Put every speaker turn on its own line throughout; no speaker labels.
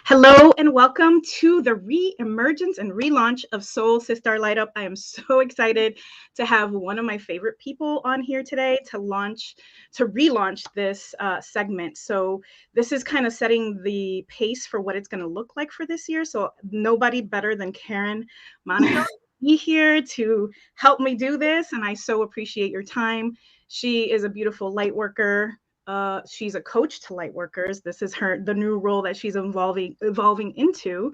Hello and welcome to the re-emergence and relaunch of Soul SiStar Light Up. I am so excited to have one of my favorite people on here today to relaunch this segment. So this is kind of setting the pace for what it's going to look like for this year. So nobody better than Kerin Monaco be here to help me do this, and I so appreciate your time. She is a beautiful light worker. She's a coach to light workers. This is the new role that she's evolving into.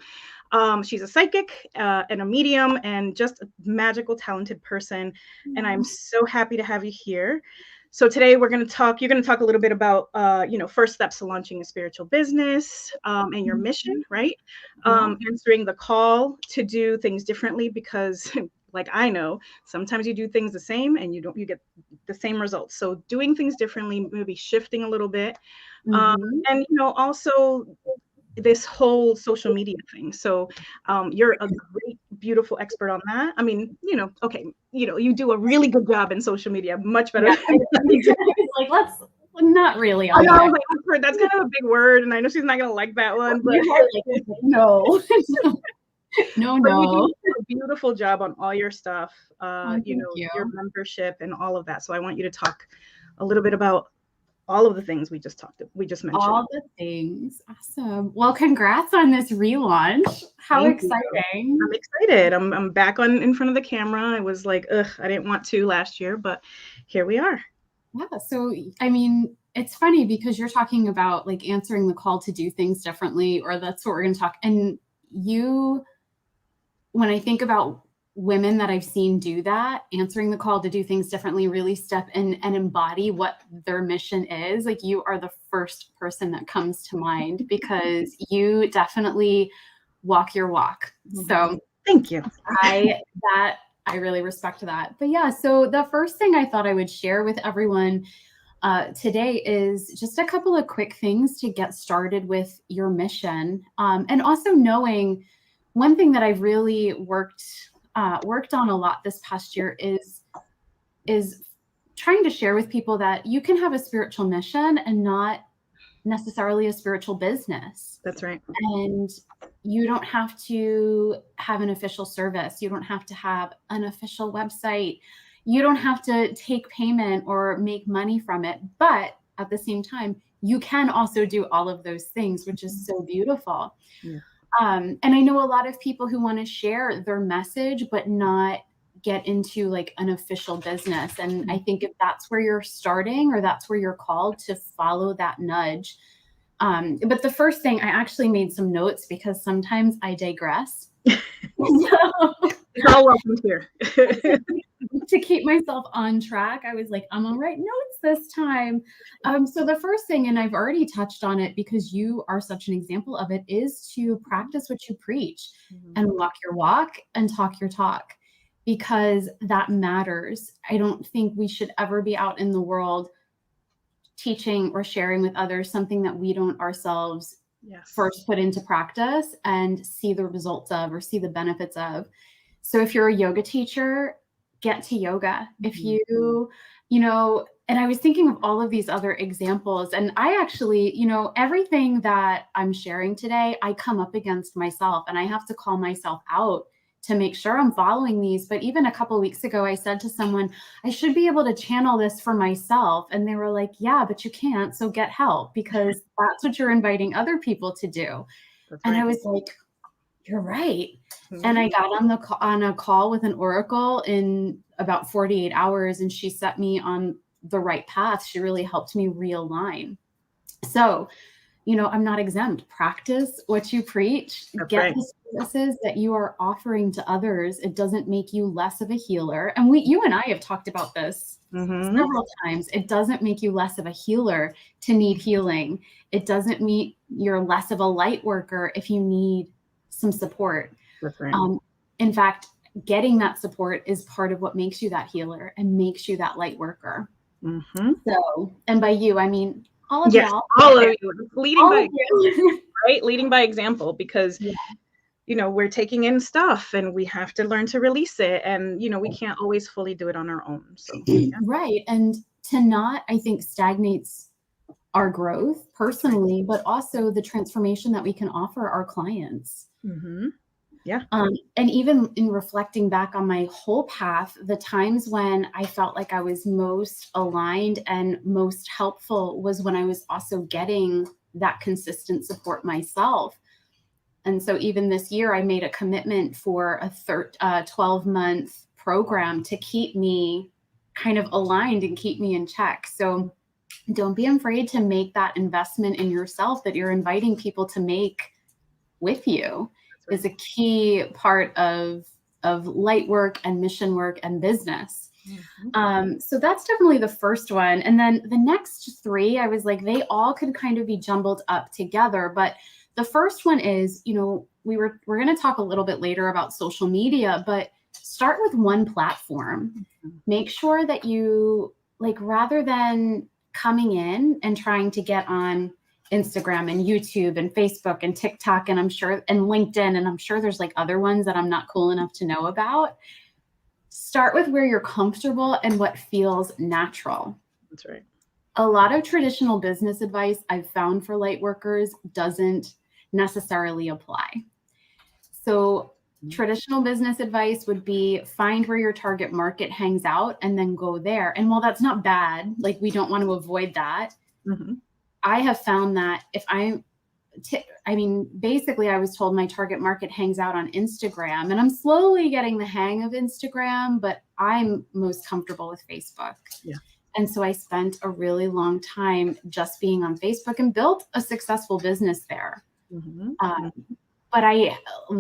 She's a psychic and a medium and just a magical, talented person. And I'm so happy to have you here. So today you're going to talk a little bit about, first steps to launching a spiritual business and your mission, right? Answering the call to do things differently because like I know, sometimes you do things the same and you get the same results. So doing things differently, maybe shifting a little bit. And, also this whole social media thing. So you're a great, beautiful expert on that. I mean, you do a really good job in social media, much better.
Yeah. Like, let's not really.
I know, like, that's kind of a big word, and I know she's not gonna like that one, but
no. No.
You do a beautiful job on all your stuff, your membership and all of that. So I want you to talk a little bit about all of the things we just mentioned.
All the things. Awesome. Well, congrats on this relaunch. How exciting.
I'm excited. I'm back in front of the camera. I was like, I didn't want to last year, but here we are.
Yeah. So, I mean, it's funny because you're talking about like answering the call to do things differently, or that's what we're going to talk. And when I think about women that I've seen do that, answering the call to do things differently, really step in and embody what their mission is, like you are the first person that comes to mind because you definitely walk your walk. So
thank you.
I really respect that. But yeah, so the first thing I thought I would share with everyone today is just a couple of quick things to get started with your mission. And also knowing one thing that I've really worked on a lot this past year is trying to share with people that you can have a spiritual mission and not necessarily a spiritual business.
That's right.
And you don't have to have an official service. You don't have to have an official website. You don't have to take payment or make money from it. But at the same time, you can also do all of those things, which is so beautiful. Yeah. And I know a lot of people who want to share their message, but not get into like an official business. And I think if that's where you're starting or that's where you're called to follow that nudge. But the first thing, I actually made some notes because sometimes I digress.
You're all welcome here.
To keep myself on track, I was like, I'm gonna write notes this time. So the first thing, and I've already touched on it because you are such an example of it, is to practice what you preach and walk your walk and talk your talk, because that matters. I don't think we should ever be out in the world teaching or sharing with others something that we don't ourselves first put into practice and see the results of or see the benefits of. So if you're a yoga teacher, get to yoga. If and I was thinking of all of these other examples, and I actually, everything that I'm sharing today, I come up against myself and I have to call myself out to make sure I'm following these. But even a couple of weeks ago, I said to someone, I should be able to channel this for myself. And they were like, yeah, but you can't. So get help, because that's what you're inviting other people to do. And I was like, you're right. And I got on a call with an oracle in about 48 hours, and she set me on the right path. She really helped me realign. So, I'm not exempt. Practice what you preach. Get the services that you are offering to others. It doesn't make you less of a healer. And you and I have talked about this several times. It doesn't make you less of a healer to need healing. It doesn't mean you're less of a light worker if you need some support. In fact, getting that support is part of what makes you that healer and makes you that light worker. So, and by you, I mean all of y'all.
All of you. Leading by example, because we're taking in stuff and we have to learn to release it, and we can't always fully do it on our own. So
right. And to not, I think, stagnates our growth personally, but also the transformation that we can offer our clients.
Mm-hmm. Yeah.
And even in reflecting back on my whole path, the times when I felt like I was most aligned and most helpful was when I was also getting that consistent support myself. And so even this year, I made a commitment for a 12-month program to keep me kind of aligned and keep me in check. So don't be afraid to make that investment in yourself that you're inviting people to make with you.
Right.
Is a key part of light work and mission work and business.
Mm-hmm.
So that's definitely the first one. And then the next three, I was like, they all could kind of be jumbled up together. But the first one is, you know, we're going to talk a little bit later about social media, but start with one platform. Make sure that you, like, rather than coming in and trying to get on Instagram and YouTube and Facebook and TikTok, and I'm sure, and LinkedIn, and I'm sure there's like other ones that I'm not cool enough to know about. Start with where you're comfortable and what feels natural.
That's right.
A lot of traditional business advice I've found for light workers doesn't necessarily apply. So traditional business advice would be find where your target market hangs out and then go there. And while that's not bad, like we don't want to avoid that.
Mm-hmm.
I have found that if basically I was told my target market hangs out on Instagram, and I'm slowly getting the hang of Instagram, but I'm most comfortable with Facebook.
Yeah.
And so I spent a really long time just being on Facebook and built a successful business there.
Mm-hmm.
But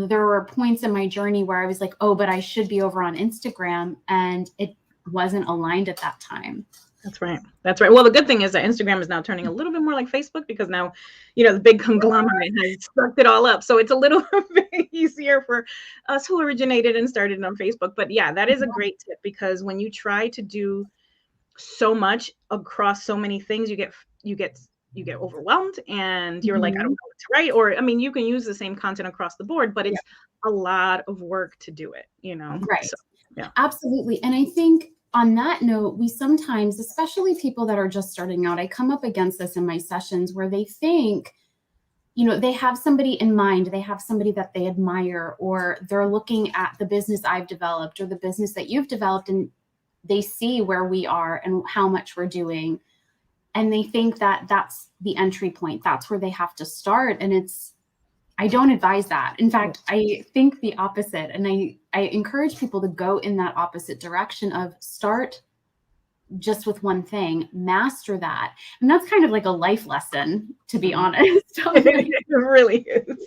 there were points in my journey where I was like, oh, but I should be over on Instagram, and it wasn't aligned at that time.
That's right. That's right. Well, the good thing is that Instagram is now turning a little bit more like Facebook because now, you know, the big conglomerate has sucked it all up. So it's a little bit easier for us who originated and started on Facebook. But yeah, that is a great tip, because when you try to do so much across so many things, you get overwhelmed, and you're like, I don't know what to write. Or, I mean, you can use the same content across the board, but it's a lot of work to do it, you know?
Right.
So, yeah.
Absolutely. And I think on that note, we sometimes, especially people that are just starting out, I come up against this in my sessions where they think, you know, they have somebody in mind, they have somebody that they admire, or they're looking at the business I've developed or the business that you've developed, and they see where we are and how much we're doing. And they think that that's the entry point. That's where they have to start. And I don't advise that. In fact, I think the opposite. And I encourage people to go in that opposite direction of start just with one thing, master that. And that's kind of like a life lesson, to be honest.
It really is.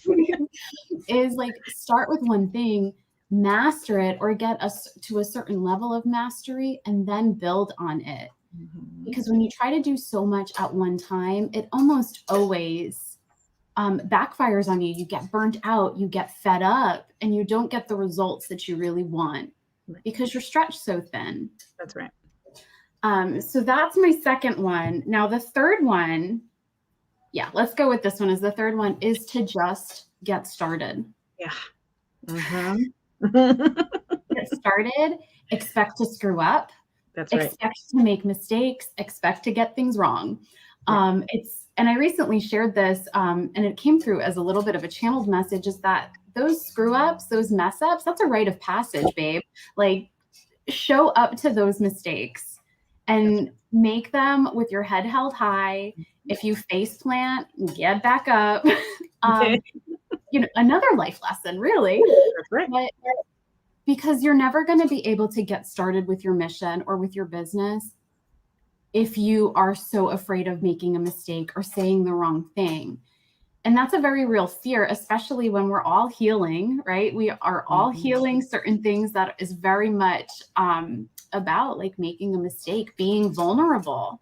Is like start with one thing, master it, or get us to a certain level of mastery, and then build on it. Because when you try to do so much at one time, it almost always backfires on you. You get burnt out, you get fed up, and you don't get the results that you really want because you're stretched so thin.
That's right.
So that's my second one. Now the third one, let's go with this one. As the third one is to just get started.
Yeah.
Get started. Expect to screw up.
That's right.
Expect to make mistakes. Expect to get things wrong. And I recently shared this, and it came through as a little bit of a channeled message, is that those screw ups, those mess ups, that's a rite of passage, babe. Like, show up to those mistakes and make them with your head held high. If you face plant, get back up. You know, another life lesson, really.
That's right.
But because you're never going to be able to get started with your mission or with your business if you are so afraid of making a mistake or saying the wrong thing. And that's a very real fear, especially when we're all healing, right? We are all healing certain things that is very much about like making a mistake, being vulnerable.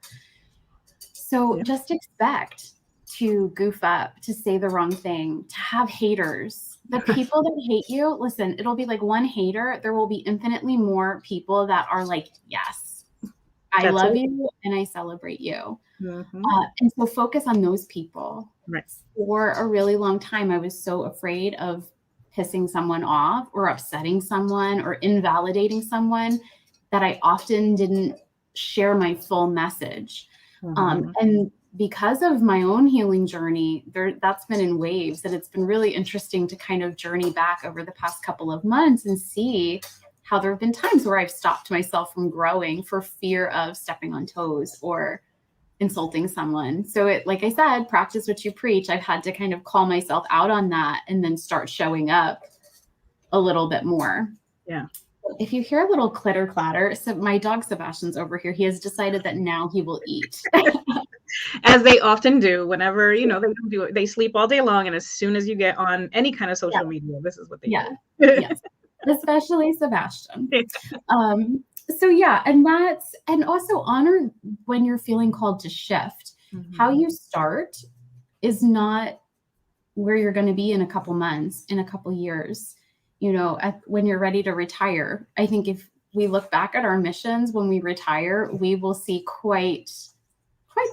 So just expect to goof up, to say the wrong thing, to have haters. The people that hate you, listen, it'll be like one hater. There will be infinitely more people that are like, yes, I love you and I celebrate you. And so focus on those people.
Right.
For a really long time, I was so afraid of pissing someone off or upsetting someone or invalidating someone that I often didn't share my full message. And because of my own healing journey, that's been in waves. And it's been really interesting to kind of journey back over the past couple of months and see how there have been times where I've stopped myself from growing for fear of stepping on toes or insulting someone. So it, like I said, practice what you preach. I've had to kind of call myself out on that and then start showing up a little bit more.
Yeah.
If you hear a little clitter clatter, so my dog Sebastian's over here. He has decided that now he will eat.
As they often do whenever, they don't do it. They sleep all day long. And as soon as you get on any kind of social media, this is what they do.
Yes, especially Sebastian. So yeah, and also honor when you're feeling called to shift. Mm-hmm. How you start is not where you're going to be in a couple months, in a couple years, when you're ready to retire. I think if we look back at our missions when we retire, we will see quite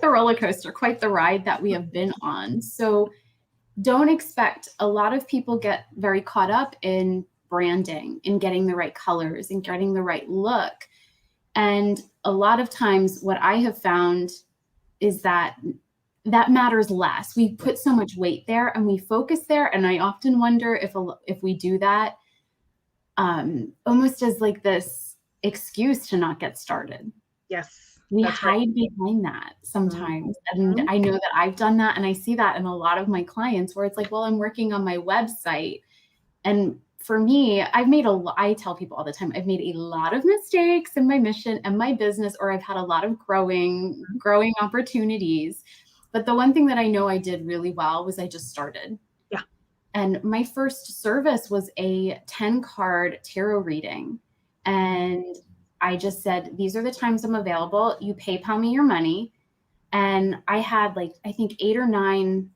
the roller coaster, quite the ride that we have been on. So don't expect, a lot of people get very caught up in branding, in getting the right colors and getting the right look. And a lot of times what I have found is that matters less. We put so much weight there and we focus there. And I often wonder if we do that almost as like this excuse to not get started.
Yes.
We hide behind that sometimes. Mm-hmm. And I know that I've done that. And I see that in a lot of my clients where it's like, well, I'm working on my website. And for me, I tell people all the time, I've made a lot of mistakes in my mission and my business, or I've had a lot of growing opportunities. But the one thing that I know I did really well was I just started.
Yeah.
And my first service was a 10-card tarot reading. And I just said, these are the times I'm available. You PayPal me your money. And I had I think 8 or 9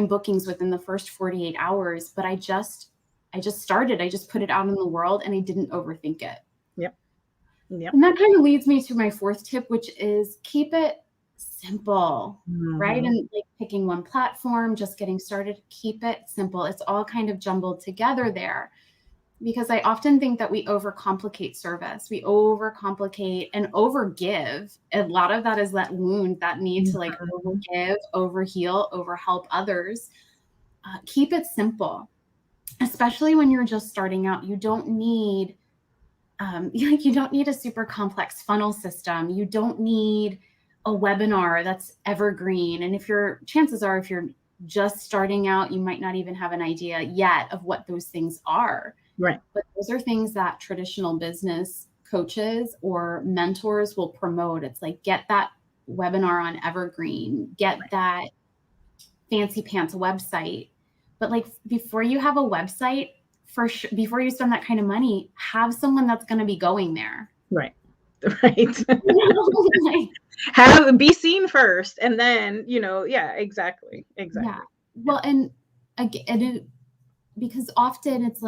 bookings within the first 48 hours. But I just started. I just put it out in the world and I didn't overthink it.
Yep.
And that kind of leads me to my fourth tip, which is keep it simple, right? And picking one platform, just getting started, keep it simple. It's all kind of jumbled together there. Because I often think that we overcomplicate service. We overcomplicate and overgive. A lot of that is that wound, that need to overgive, overheal, overhelp others. Keep it simple, especially when you're just starting out. You don't need, you don't need a super complex funnel system. You don't need a webinar that's evergreen. And chances are, if you're just starting out, you might not even have an idea yet of what those things are.
Right.
But those are things that traditional business coaches or mentors will promote. It's like, get that webinar on evergreen, get that fancy pants website. But before you have a website, before you spend that kind of money, have someone that's going to be going there.
Right. Be seen first. And then, exactly.
Yeah. Well, and again, because often it's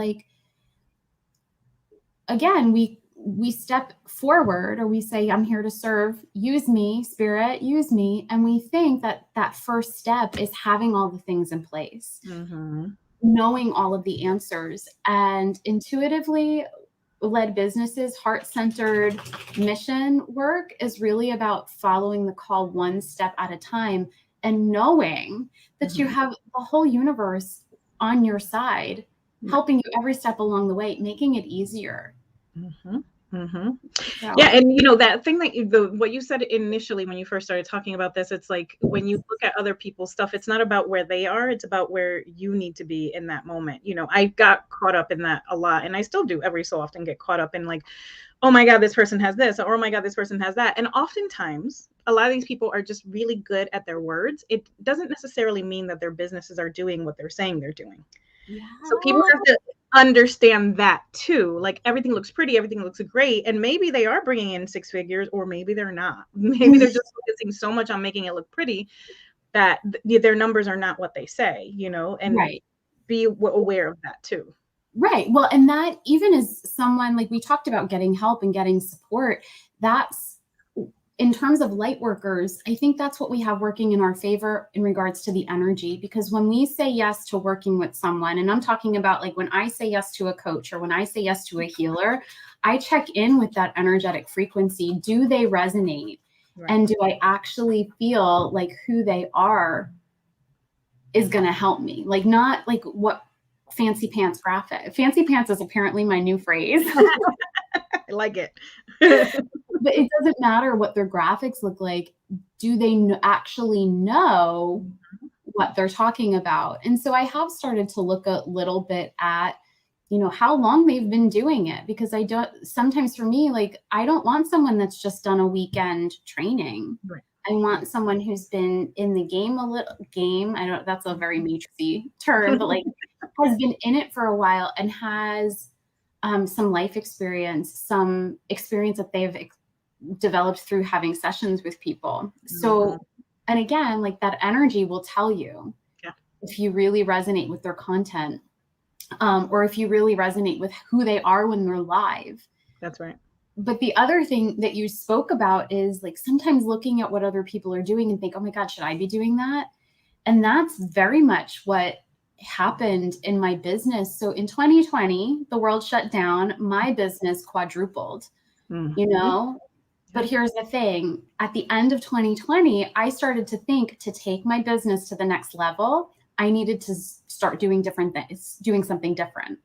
again, we step forward, or we say, I'm here to serve, use me, spirit, use me. And we think that first step is having all the things in place, knowing all of the answers. And intuitively led businesses, heart-centered mission work is really about following the call one step at a time and knowing that you have the whole universe on your side, helping you every step along the way, making it easier.
Yeah. And that thing what you said initially when you first started talking about this, it's like when you look at other people's stuff, it's not about where they are, it's about where you need to be in that moment. I got caught up in that a lot, and I still do every so often get caught up in oh my God, this person has this, or oh my God, this person has that. And oftentimes a lot of these people are just really good at their words. It doesn't necessarily mean that their businesses are doing what they're saying they're doing. Yeah. So people have to understand that too. Everything looks pretty, everything looks great, and maybe they are bringing in 6 figures, or maybe they're not. Maybe they're just focusing so much on making it look pretty that their numbers are not what they say, and be aware of that too.
Right. Well, and that even as someone, we talked about getting help and getting support, that's in terms of light workers, I think that's what we have working in our favor in regards to the energy. Because when we say yes to working with someone, and I'm talking about when I say yes to a coach, or when I say yes to a healer, I check in with that energetic frequency. Do they resonate?
Right.
And do I actually feel like who they are is going to help me? Like, not like what fancy pants graphic. Fancy pants is apparently my new phrase.
I like it.
But it doesn't matter what their graphics look like. Do they actually know what they're talking about? And so I have started to look a little bit at, you know, how long they've been doing it, because I don't, sometimes for me, like, I don't want someone that's just done a weekend training.
Right.
I want someone who's been in the game I don't, that's a very matrixy term, but like has been in it for a while and has some life experience, some experience that they've developed through having sessions with people. So, and again, like that energy will tell you if you really resonate with their content, or if you really resonate with who they are when they're live.
That's right.
But the other thing that you spoke about is like sometimes looking at what other people are doing and think, oh my God, should I be doing that? And that's very much what happened in my business. So in 2020, the world shut down, my business quadrupled, you know? But here's the thing, at the end of 2020, I started to think, to take my business to the next level, I needed to start doing different things, doing something different.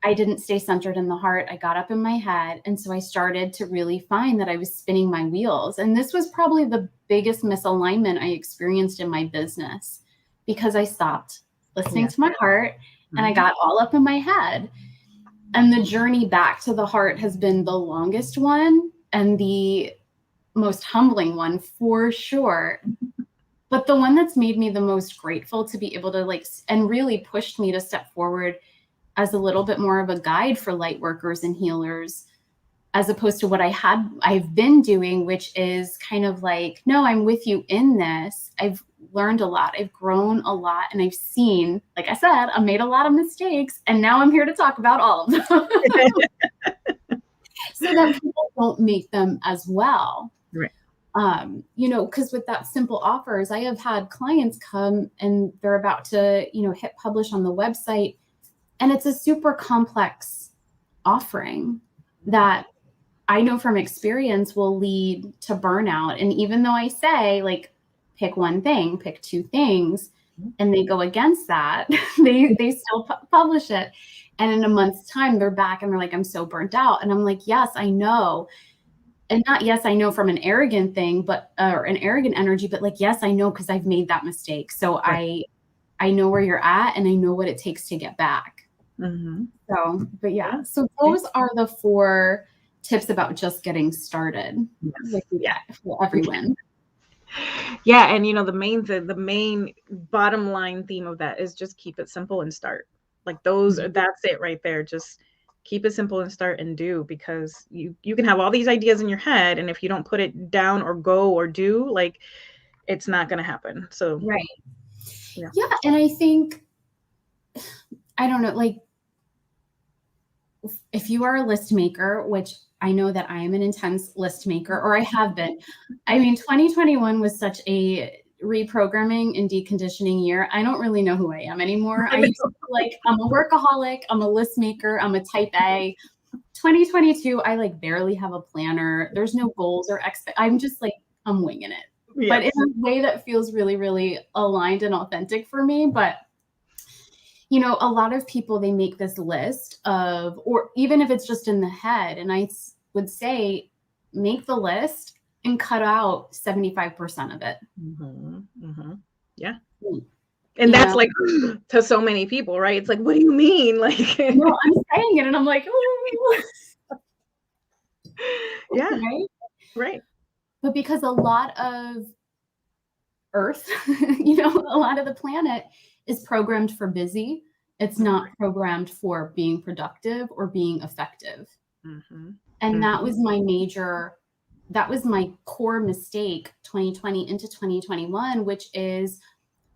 I didn't stay centered in the heart. I got up in my head. And so I started to really find that I was spinning my wheels. And this was probably the biggest misalignment I experienced in my business, because I stopped listening to my heart and I got all up in my head. And the journey back to the heart has been the longest one and the most humbling one for sure. But the one that's made me the most grateful to be able to like, and really pushed me to step forward as a little bit more of a guide for light workers and healers, as opposed to what I've been doing, which is kind of like, no, I'm with you in this. I've learned a lot. I've grown a lot. And I've seen, like I said, I've made a lot of mistakes. And now I'm here to talk about all of them. So that people don't make them as well.
Right.
You know, because with that simple offers, I have had clients come and they're about to, you know, hit publish on the website. And it's a super complex offering that I know from experience will lead to burnout. And even though I say, like, pick one thing, pick two things, and they go against that, they still publish it. And in a month's time, they're back and they're like, I'm so burnt out. And I'm like, yes, I know. And not, yes, I know from an arrogant thing, but, or an arrogant energy, but like, yes, I know, because I've made that mistake. So I know where you're at and I know what it takes to get back. So, but yeah, so those are the 4 tips about just getting started. For everyone.
Yeah. And you know, the main bottom line theme of that is just keep it simple and start. Like that's it right there. Just keep it simple and start and do, because you can have all these ideas in your head, and if you don't put it down or go or do, like, it's not going to happen. So
right. Yeah. And I think, I don't know, like, if you are a list maker, which I know that I am an intense list maker, or I have been. I mean, 2021 was such a reprogramming and deconditioning year. I don't really know who I am anymore. I used to be like, I'm a workaholic, I'm a list maker, I'm a type A. 2022, I like barely have a planner. There's no goals or I'm just like, I'm winging it. Yes. But in a way that feels really, really aligned and authentic for me. But you know, a lot of people, they make this list of, or even if it's just in the head, and I would say, make the list and cut out 75% of it.
Yeah. And that's like to so many people, right? It's like, what do you mean? Like,
no, I'm saying it and I'm like, oh.
Yeah. Right.
But because a lot of Earth, you know, a lot of the planet is programmed for busy. It's not programmed for being productive or being effective. And that was my core mistake 2020 into 2021, which is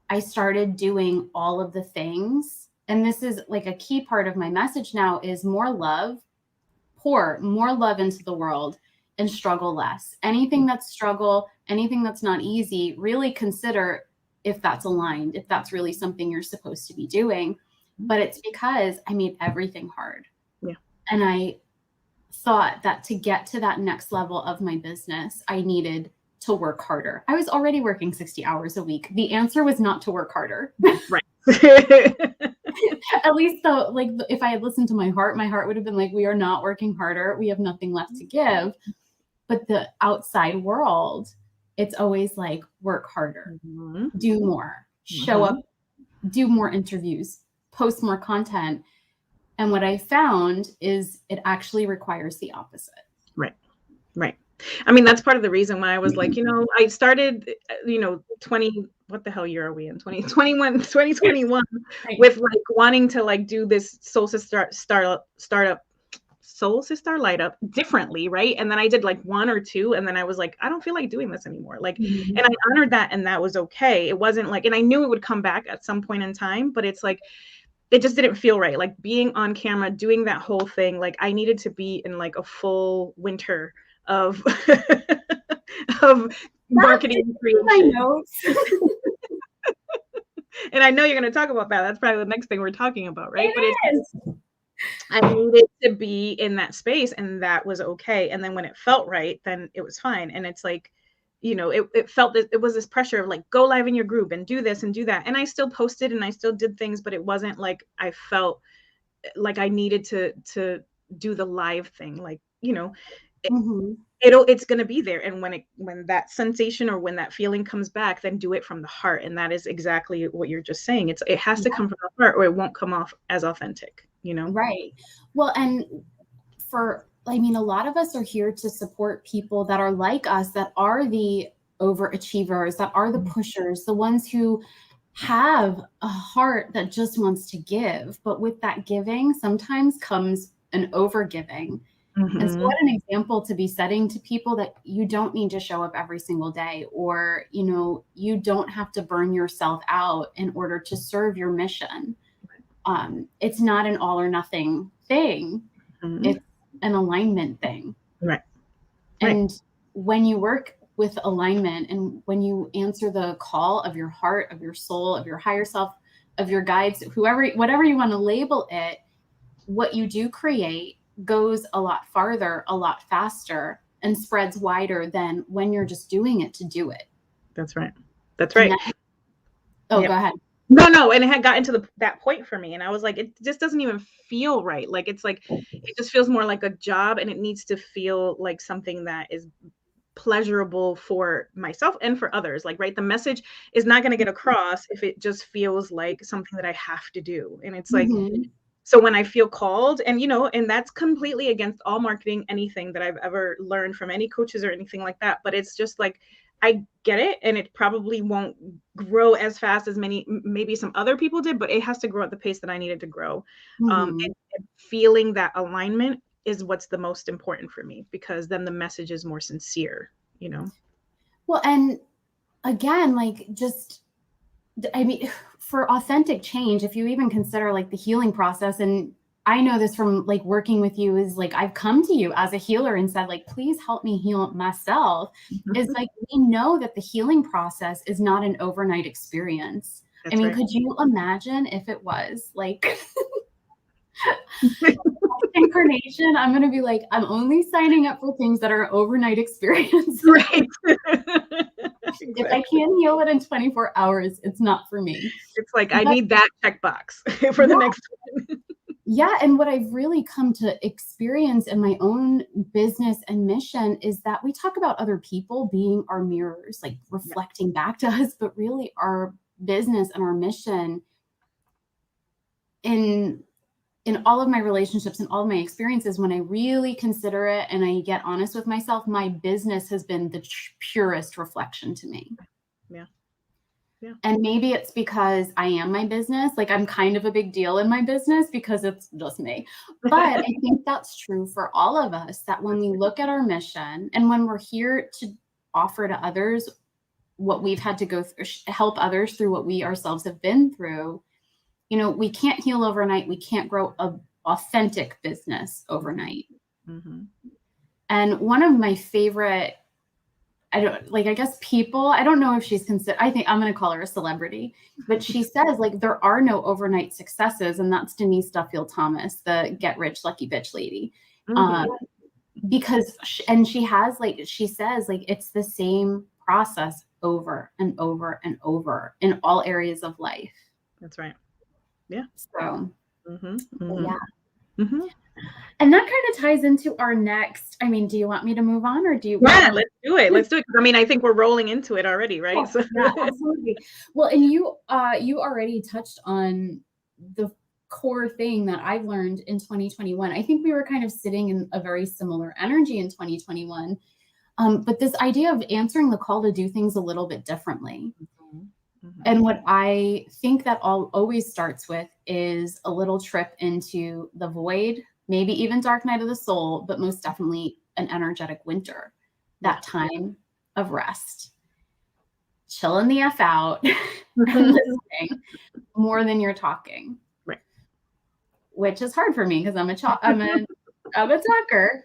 I started doing all of the things. And this is like a key part of my message now is more love, pour more love into the world and struggle less. Anything that's struggle, anything that's not easy, really consider if that's aligned, if that's really something you're supposed to be doing. But it's because I made everything hard.
Yeah.
And I thought that to get to that next level of my business, I needed to work harder. I was already working 60 hours a week. The answer was not to work harder.
Right.
At least though, like if I had listened to my heart would have been like, we are not working harder. We have nothing left to give. But the outside world, it's always like, work harder, do more, show up, do more interviews, post more content. And what I found is it actually requires the opposite.
Right. Right. I mean, that's part of the reason why I was like, I started, what the hell year are we in? 2021
Right.
with like wanting to like do this Soul SiStar Light Up differently, right? And then I did like 1 or 2, and then I was like, I don't feel like doing this anymore. Like, and I honored that, and that was okay. It wasn't like, and I knew it would come back at some point in time, but it's like, it just didn't feel right. Like being on camera, doing that whole thing, like I needed to be in like a full winter of of marketing creation.
My notes.
And I know you're going to talk about that. That's probably the next thing we're talking about, right?
But
I needed to be in that space, and that was okay. And then when it felt right, then it was fine. And it's like, it felt that it was this pressure of like, go live in your group and do this and do that. And I still posted and I still did things, but it wasn't like I felt like I needed to do the live thing. Like, it's going to be there. And when that sensation or when that feeling comes back, then do it from the heart. And that is exactly what you're just saying. It has to come from the heart, or it won't come off as authentic,
Right. Well, and a lot of us are here to support people that are like us, that are the overachievers, that are the pushers, the ones who have a heart that just wants to give. But with that giving, sometimes comes an overgiving. And so what an example to be setting to people that you don't need to show up every single day, or, you don't have to burn yourself out in order to serve your mission. It's not an all or nothing thing. It's an alignment thing.
Right.
And when you work with alignment, and when you answer the call of your heart, of your soul, of your higher self, of your guides, whatever you want to label it, what you do create goes a lot farther, a lot faster, and spreads wider than when you're just doing it to do it.
That's right. That's right.
Go ahead.
No. And it had gotten to that point for me. And I was like, it just doesn't even feel right. Like, it's like, it just feels more like a job, and it needs to feel like something that is pleasurable for myself and for others. Like, right. The message is not going to get across if it just feels like something that I have to do. And it's like, so when I feel called, and, and that's completely against all marketing, anything that I've ever learned from any coaches or anything like that. But it's just like, I get it. And it probably won't grow as fast as maybe some other people did, but it has to grow at the pace that I needed to grow. And feeling that alignment is what's the most important for me, because then the message is more sincere, Well,
and again, like, for authentic change, if you even consider like the healing process, and I know this from like working with you, is like, I've come to you as a healer and said, like, please help me heal myself. It's like, we know that the healing process is not an overnight experience. That's right. Could you imagine if it was like incarnation? I'm going to be like, I'm only signing up for things that are overnight experiences.
Right.
If I can't heal it in 24 hours, it's not for me.
It's like, I need that checkbox for the next one.
Yeah. And what I've really come to experience in my own business and mission is that we talk about other people being our mirrors, like reflecting back to us, but really our business and our mission in all of my relationships and all of my experiences, when I really consider it and I get honest with myself, my business has been the purest reflection to me.
Yeah.
And maybe it's because I am my business. Like, I'm kind of a big deal in my business because it's just me. But I think that's true for all of us, that when we look at our mission and when we're here to offer to others what we've had to go through, help others through what we ourselves have been through, we can't heal overnight. We can't grow an authentic business overnight. And one of my favorite, I don't know if she's considered, I think I'm going to call her a celebrity, but she says, like, there are no overnight successes. And that's Denise Duffield Thomas, the get rich lucky bitch lady. because and she has, like, she says, like, it's the same process over and over and over in all areas of life.
That's right. Yeah.
So
Mm-hmm.
yeah.
Mm-hmm.
And that kind of ties into our next, I mean, do you want me to move on, or do you
Yeah, let's do it. Let's do it. I mean, I think we're rolling into it already, right?
Yeah,
So
yeah, absolutely. Well, and you already touched on the core thing that I've learned in 2021. I think we were kind of sitting in a very similar energy in 2021. But this idea of answering the call to do things a little bit differently. And what I think that always starts with is a little trip into the void, maybe even dark night of the soul, but most definitely an energetic winter, that time of rest. Chilling the F out and listening more than you're talking.
Right.
Which is hard for me because I'm a talker.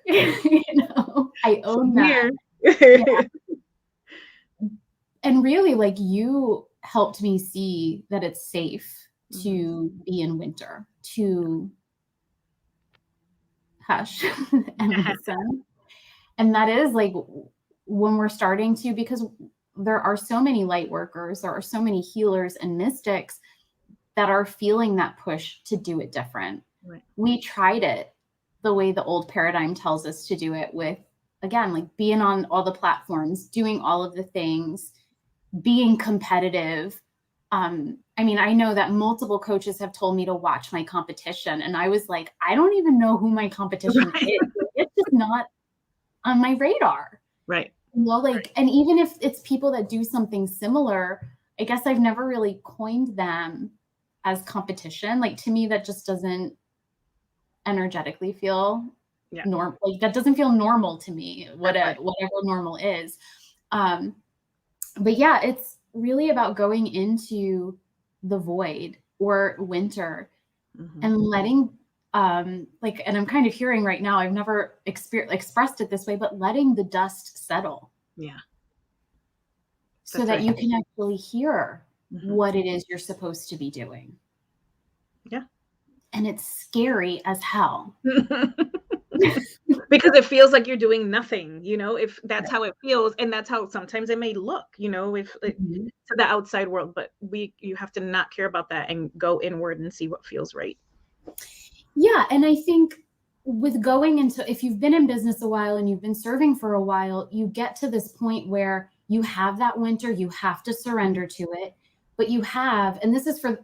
You know, I own that. Yeah. And really, like, you helped me see that it's safe to be in winter, to hush and listen. And that is like when we're starting to, because there are so many light workers, there are so many healers and mystics that are feeling that push to do it different.
Right.
We tried it the way the old paradigm tells us to do it, with, again, like being on all the platforms, doing all of the things, being competitive. I mean, I know that multiple coaches have told me to watch my competition, and I was like, I don't even know who my competition is. It's just not on my radar.
Right.
You know, like, and even if it's people that do something similar, I guess I've never really coined them as competition. Like, to me, that just doesn't energetically feel normal. Like, that doesn't feel normal to me, whatever normal is. But yeah, it's really about going into the void or winter and letting, like, and I'm kind of hearing right now, I've never expressed it this way, but letting the dust settle.
Yeah.
So that you can actually hear what it is you're supposed to be doing.
Yeah.
And it's scary as hell.
Because it feels like you're doing nothing, you know, if that's how it feels. And that's how sometimes it may look, you know, if to the outside world, but you have to not care about that and go inward and see what feels right.
Yeah. And I think with going into, if you've been in business a while and you've been serving for a while, you get to this point where you have that winter, you have to surrender to it, but you have, and this is for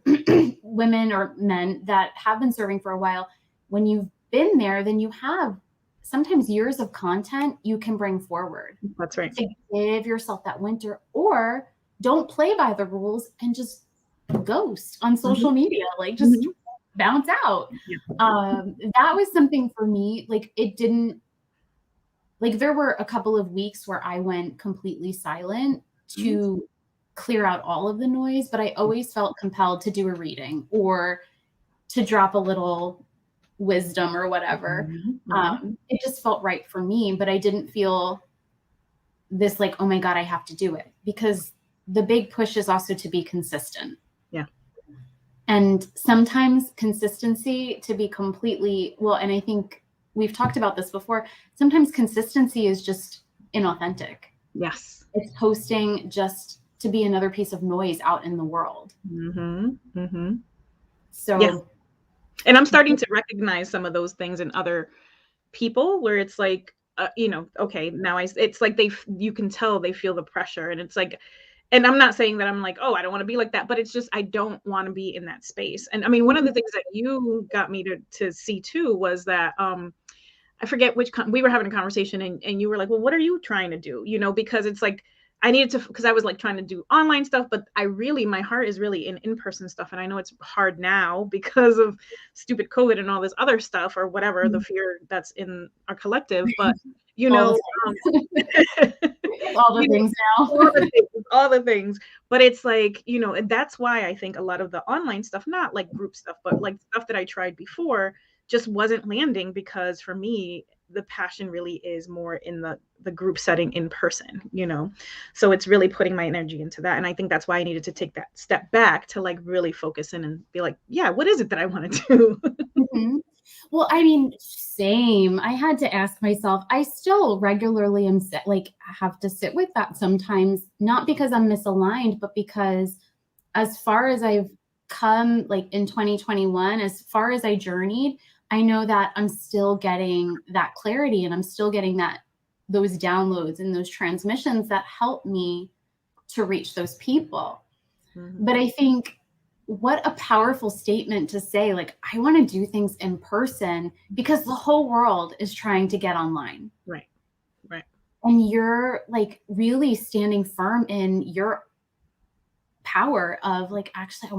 women or men that have been serving for a while, when you've been there, then you have sometimes years of content you can bring forward.
That's right.
To give yourself that winter, or don't play by the rules and just ghost on social media, like just bounce out. That was something for me. Like, it didn't, like, there were a couple of weeks where I went completely silent to clear out all of the noise, but I always felt compelled to do a reading or to drop a little wisdom or whatever. It just felt right for me, but I didn't feel this like, oh my God, I have to do it, because the big push is also to be consistent.
Yeah.
And sometimes consistency, to be completely, well, and I think we've talked about this before, sometimes consistency is just inauthentic.
Yes.
It's posting just to be another piece of noise out in the world. So,
yeah. And I'm starting to recognize some of those things in other people where it's like, you know, okay, now it's like you can tell they feel the pressure, and it's like, and I'm not saying that I'm like, oh, I don't want to be like that, but it's just, I don't want to be in that space. And I mean, one of the things that you got me to see too was that, I forget which, we were having a conversation, and you were like, well, what are you trying to do? You know, because it's like, I needed to, because I was like trying to do online stuff, but my heart is really in-person stuff. And I know it's hard now because of stupid COVID and all this other stuff, or whatever, the fear that's in our collective. But, you know,
all the things now.
all the things. But it's like, you know, and that's why I think a lot of the online stuff, not like group stuff, but like stuff that I tried before, just wasn't landing, because for me, the passion really is more in the group setting in person, you know? So it's really putting my energy into that. And I think that's why I needed to take that step back to like really focus in and be like, yeah, what is it that I want to do?
Well, I mean, same. I had to ask myself, I still regularly have to sit with that sometimes, not because I'm misaligned, but because as far as I've come, like in 2021, as far as I journeyed, I know that I'm still getting that clarity and I'm still getting those downloads and those transmissions that help me to reach those people.
Mm-hmm.
But I think what a powerful statement to say, like, I want to do things in person because the whole world is trying to get online.
Right. Right.
And you're like really standing firm in your power of like, actually,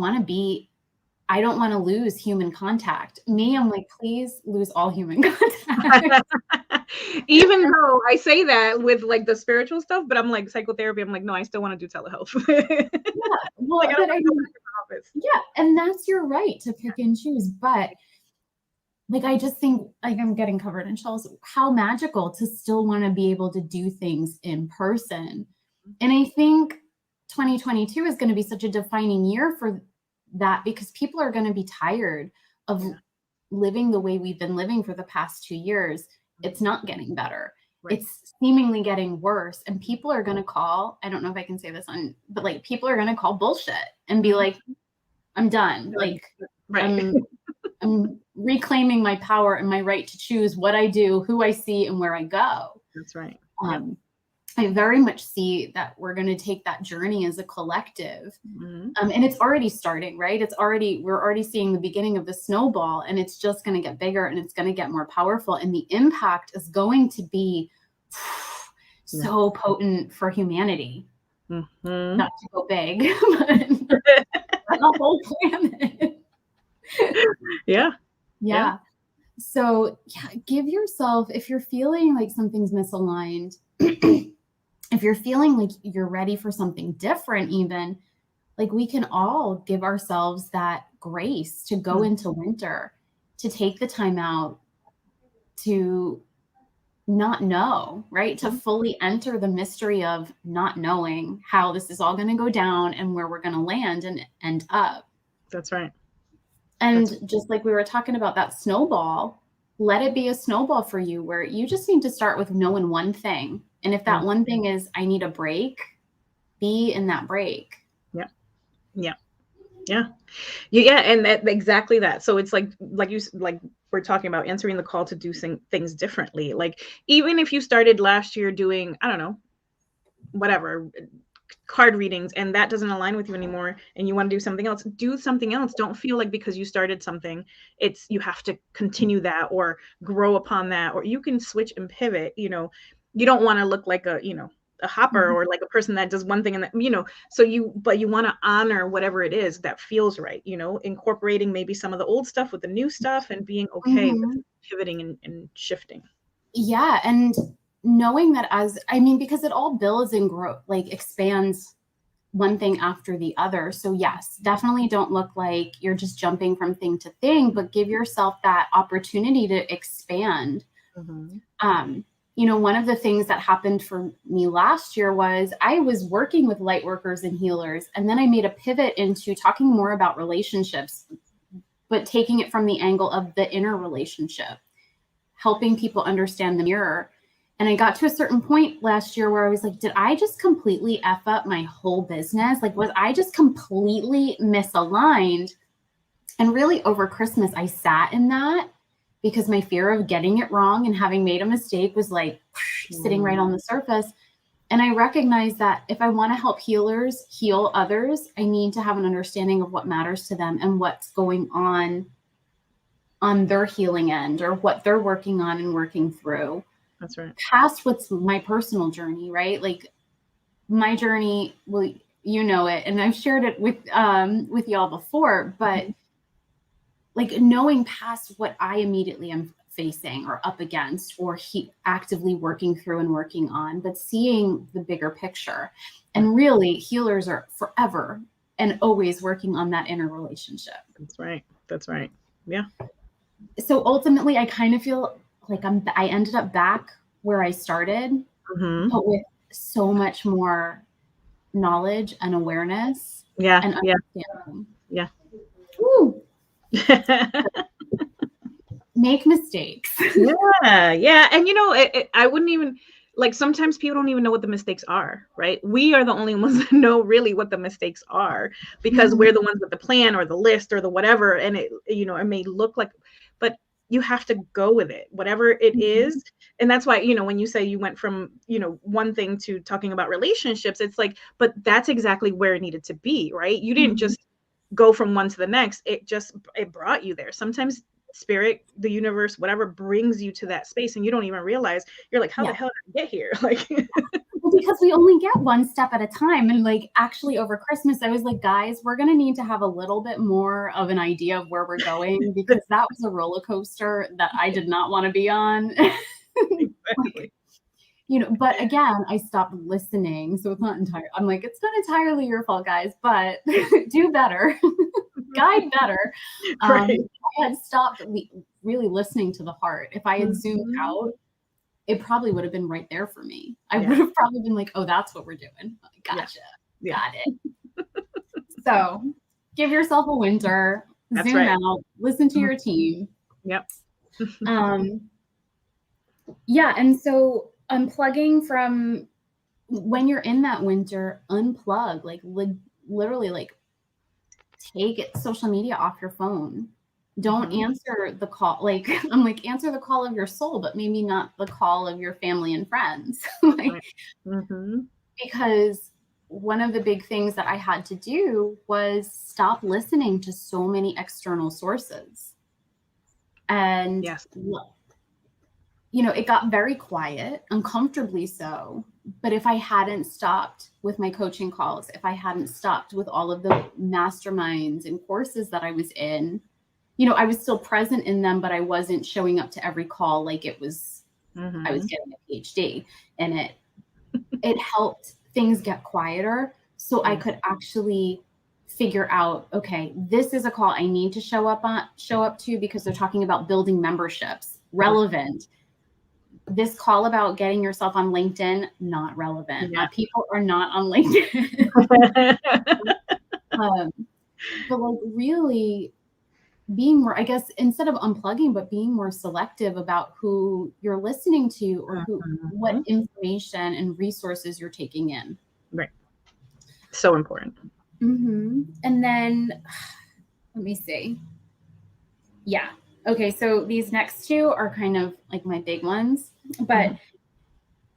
I don't want to lose human contact. Me, I'm like, please lose all human contact.
Even though I say that with like the spiritual stuff, but I'm like psychotherapy. I'm like, no, I still want to do telehealth.
Yeah. Well,
Like, I don't
but
want
I
to go
mean,
back to the office.
yeah, and that's your right to pick and choose. But like, I just think like I'm getting covered in shells. How magical to still want to be able to do things in person. And I think 2022 is going to be such a defining year for that because people are going to be tired of
Yeah.
living the way we've been living for the past 2 years. It's not getting better.
Right.
It's seemingly getting worse. And people are going to call, I don't know if I can say this but like people are going to call bullshit and be like, I'm done. Like,
right.
I'm reclaiming my power and my right to choose what I do, who I see, and where I go.
That's right.
I very much see that we're going to take that journey as a collective.
Mm-hmm.
And it's already starting, right? We're already seeing the beginning of the snowball, and it's just going to get bigger and it's going to get more powerful. And the impact is going to be so potent for humanity.
Mm-hmm.
Not to go big, but the whole planet.
Yeah.
So give yourself, if you're feeling like something's misaligned, if you're feeling like you're ready for something different, even like we can all give ourselves that grace to go into winter, to take the time out to not know, right? To fully enter the mystery of not knowing how this is all going to go down and where we're going to land and end up.
That's right.
And just like we were talking about that snowball, let it be a snowball for you where you just need to start with knowing one thing. And if that one thing is, I need a break, be in that break.
Yeah. And exactly that. So it's like we're talking about answering the call to do things differently. Like, even if you started last year doing, I don't know, whatever, card readings, and that doesn't align with you anymore and you want to do something else, do something else. Don't feel like because you started something, you have to continue that or grow upon that, or you can switch and pivot. You don't want to look like a hopper or like a person that does one thing and that, but you want to honor whatever it is that feels right, incorporating maybe some of the old stuff with the new stuff and being okay with pivoting and shifting.
Yeah. And knowing that because it all builds and expands one thing after the other. So yes, definitely don't look like you're just jumping from thing to thing, but give yourself that opportunity to expand. One of the things that happened for me last year was I was working with lightworkers and healers, and then I made a pivot into talking more about relationships, but taking it from the angle of the inner relationship, helping people understand the mirror. And I got to a certain point last year where I was like, did I just completely F up my whole business? Like, was I just completely misaligned? And really over Christmas, I sat in that because my fear of getting it wrong and having made a mistake was like sitting right on the surface. And I recognized that if I want to help healers heal others, I need to have an understanding of what matters to them and what's going on their healing end or what they're working on and working through.
That's right.
Past what's my personal journey, right? Like my journey, well, you know it, and I've shared it with y'all before, but like knowing past what I immediately am facing or up against or actively working through and working on, but seeing the bigger picture. And really, healers are forever and always working on that inner relationship.
That's right. Yeah.
So ultimately, I kind of feel like I ended up back where I started, but with so much more knowledge and awareness.
Yeah.
And understanding.
Yeah.
Woo. make mistakes.
Yeah. And I wouldn't even, like, sometimes people don't even know what the mistakes are, right? We are the only ones that know really what the mistakes are, because we're the ones with the plan or the list or the whatever. And it may look like, but you have to go with it, whatever it is. And that's why, when you say you went from, one thing to talking about relationships, it's like, but that's exactly where it needed to be, right? You didn't just go from one to the next. It brought you there. Sometimes spirit, the universe, whatever, brings you to that space and you don't even realize. You're like, how the hell did I get here? Like,
well, because we only get one step at a time. And like, actually over Christmas, I was like, guys, we're going to need to have a little bit more of an idea of where we're going, because that was a roller coaster that I did not want to be on.
exactly.
But again, I stopped listening. So it's not entirely, I'm like, it's not entirely your fault, guys, but do better, guide better.
Right.
I had stopped really listening to the heart. If I had zoomed out, it probably would have been right there for me. I would have probably been like, oh, that's what we're doing. Gotcha. Got it. So give yourself a winter, zoom out, listen to your team.
Yep.
Yeah. And so unplugging from when you're in that winter, unplug, like literally like take social media off your phone. Don't answer the call. Like, I'm like, answer the call of your soul, but maybe not the call of your family and friends. Like, because one of the big things that I had to do was stop listening to so many external sources. And, it got very quiet, uncomfortably so. But if I hadn't stopped with my coaching calls, if I hadn't stopped with all of the masterminds and courses that I was in, I was still present in them, but I wasn't showing up to every call like it was, I was getting a PhD in it. It helped things get quieter so I could actually figure out, okay, this is a call I need to show up to because they're talking about building memberships, relevant. This call about getting yourself on LinkedIn, not relevant. My people are not on LinkedIn. But like really being more, I guess, instead of unplugging, but being more selective about who you're listening to or what information and resources you're taking in.
Right. So important.
And then let me see. Yeah. Okay. So these next two are kind of like my big ones, but